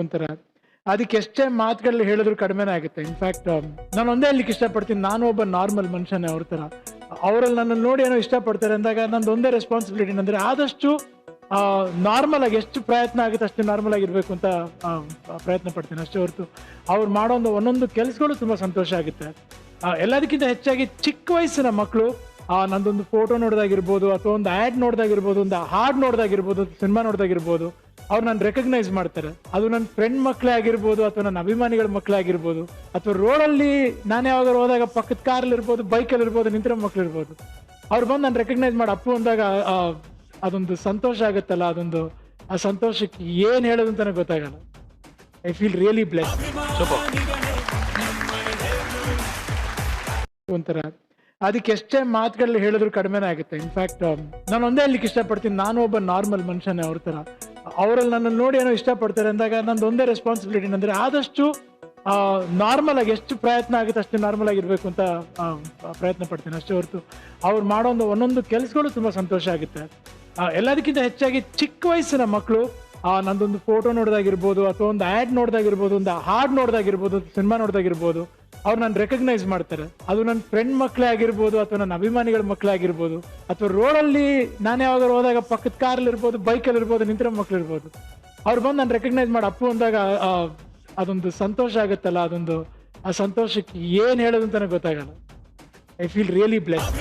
ಒಂಥರ ಅದಕ್ಕೆ ಎಷ್ಟೇ ಮಾತುಗಳು ಹೇಳಿದ್ರು ಕಡಿಮೆನೇ ಆಗುತ್ತೆ. ಇನ್ಫ್ಯಾಕ್ಟ್ ನಾನು ಒಂದೇ ಹೇಳಲಿಕ್ಕೆ ಇಷ್ಟಪಡ್ತೀನಿ, ನಾನು ಒಬ್ಬ ನಾರ್ಮಲ್ ಮನುಷ್ಯನೇ ಅವ್ರ ಥರ. ಅವರಲ್ಲಿ ನನ್ನನ್ನು ನೋಡಿ ಏನೋ ಇಷ್ಟಪಡ್ತಾರೆ ಅಂದಾಗ ನಂದು ಒಂದೇ ರೆಸ್ಪಾನ್ಸಿಬಿಲಿಟಿ ಏನಂದರೆ ಆದಷ್ಟು ನಾರ್ಮಲ್ ಆಗಿ ಎಷ್ಟು ಪ್ರಯತ್ನ ಆಗುತ್ತೆ ಅಷ್ಟು ನಾರ್ಮಲ್ ಆಗಿರ್ಬೇಕು ಅಂತ ಪ್ರಯತ್ನ ಪಡ್ತೀನಿ ಅಷ್ಟೇ ಹೊರತು ಅವ್ರು ಮಾಡೋ ಒಂದೊಂದು ಕೆಲಸಗಳು ತುಂಬ ಸಂತೋಷ ಆಗುತ್ತೆ. ಎಲ್ಲದಕ್ಕಿಂತ ಹೆಚ್ಚಾಗಿ ಚಿಕ್ಕ ವಯಸ್ಸಿನ ಮಕ್ಕಳು ನಂದೊಂದು ಫೋಟೋ ನೋಡೋದಾಗಿರ್ಬೋದು ಅಥವಾ ಒಂದು ಆ್ಯಡ್ ನೋಡೋದಾಗಿರ್ಬೋದು, ಒಂದು ಹಾಡು ನೋಡೋದಾಗಿರ್ಬೋದು, ಸಿನಿಮಾ ನೋಡೋದಾಗಿರ್ಬೋದು, ಅವ್ರು ನಾನು ರೆಕಗ್ನೈಸ್ ಮಾಡ್ತಾರೆ. ಅದು ನನ್ನ ಫ್ರೆಂಡ್ ಮಕ್ಕಳೇ ಆಗಿರ್ಬೋದು ಅಥವಾ ನನ್ನ ಅಭಿಮಾನಿಗಳ ಮಕ್ಕಳೇ ಆಗಿರ್ಬೋದು ಅಥವಾ ರೋಡಲ್ಲಿ ನಾನು ಯಾವಾಗಾದ್ರು ಹೋದಾಗ ಪಕ್ಕದ ಕಾರಲ್ಲಿ ಇರ್ಬೋದು, ಬೈಕಲ್ಲಿ ಇರ್ಬೋದು, ನಿಂತಿರೋ ಮಕ್ಳು ಇರ್ಬೋದು, ಅವ್ರು ಬಂದು ನಾನು ರೆಕಗ್ನೈಸ್ ಮಾಡಿ ಅಪ್ಪು ಅಂದಾಗ ಅದೊಂದು ಸಂತೋಷ ಆಗುತ್ತಲ್ಲ, ಅದೊಂದು ಆ ಸಂತೋಷಕ್ಕೆ ಏನು ಹೇಳೋದು ಅಂತಾನೆ ಗೊತ್ತಾಗಲ್ಲ. I feel really blessed. ಒಂಥರ ಅದಕ್ಕೆ ಎಷ್ಟೇ ಮಾತುಗಳು ಹೇಳಿದ್ರು ಕಡಿಮೆನೇ ಆಗುತ್ತೆ. ಇನ್ಫ್ಯಾಕ್ಟ್ ನಾನು ಒಂದೇ ಹೇಳಲಿಕ್ಕೆ ಇಷ್ಟಪಡ್ತೀನಿ, ನಾನು ಒಬ್ಬ ನಾರ್ಮಲ್ ಮನುಷ್ಯನೇ ಅವ್ರ ಥರ. ಅವರಲ್ಲಿ ನನ್ನನ್ನು ನೋಡಿ ಏನೋ ಇಷ್ಟಪಡ್ತಾರೆ ಅಂದಾಗ ನಂದು ಒಂದೇ ರೆಸ್ಪಾನ್ಸಿಬಿಲಿಟಿ ಏನಂದರೆ ಆದಷ್ಟು ನಾರ್ಮಲ್ ಆಗಿ ಎಷ್ಟು ಪ್ರಯತ್ನ ಆಗುತ್ತೆ ಅಷ್ಟು ನಾರ್ಮಲ್ ಆಗಿರ್ಬೇಕು ಅಂತ ಪ್ರಯತ್ನ ಪಡ್ತೀನಿ ಅಷ್ಟೇ ಹೊರತು ಅವ್ರು ಮಾಡೋ ಒಂದೊಂದು ಕೆಲಸಗಳು ತುಂಬ ಸಂತೋಷ ಆಗುತ್ತೆ. ಎಲ್ಲದಕ್ಕಿಂತ ಹೆಚ್ಚಾಗಿ ಚಿಕ್ಕ ವಯಸ್ಸಿನ ಮಕ್ಕಳು ನಂದೊಂದು ಫೋಟೋ ನೋಡೋದಾಗಿರ್ಬೋದು ಅಥವಾ ಒಂದು ಆ್ಯಡ್ ನೋಡೋದಾಗಿರ್ಬೋದು, ಒಂದು ಹಾಡು ನೋಡೋದಾಗಿರ್ಬೋದು, ಸಿನಿಮಾ ನೋಡೋದಾಗಿರ್ಬೋದು, ಅವ್ರು ನಾನು ರೆಕಗ್ನೈಸ್ ಮಾಡ್ತಾರೆ. ಅದು ನನ್ನ ಫ್ರೆಂಡ್ ಮಕ್ಕಳೇ ಆಗಿರ್ಬೋದು ಅಥವಾ ನನ್ನ ಅಭಿಮಾನಿಗಳ ಮಕ್ಕಳೇ ಆಗಿರ್ಬೋದು ಅಥವಾ ರೋಡಲ್ಲಿ ನಾನು ಯಾವಾಗಾದ್ರು ಹೋದಾಗ ಪಕ್ಕದ ಕಾರಲ್ಲಿ ಇರ್ಬೋದು, ಬೈಕಲ್ಲಿ ಇರ್ಬೋದು, ನಿಂತಿರೋ ಮಕ್ಳು ಇರ್ಬೋದು, ಅವ್ರು ಬಂದು ನಾನು ರೆಕಗ್ನೈಸ್ ಮಾಡಿ ಅಪ್ಪು ಅಂದಾಗ ಅದೊಂದು ಸಂತೋಷ ಆಗುತ್ತಲ್ಲ, ಅದೊಂದು ಆ ಸಂತೋಷಕ್ಕೆ ಏನು ಹೇಳೋದು ಅಂತಾನೆ ಗೊತ್ತಾಗಲ್ಲ. I feel really blessed.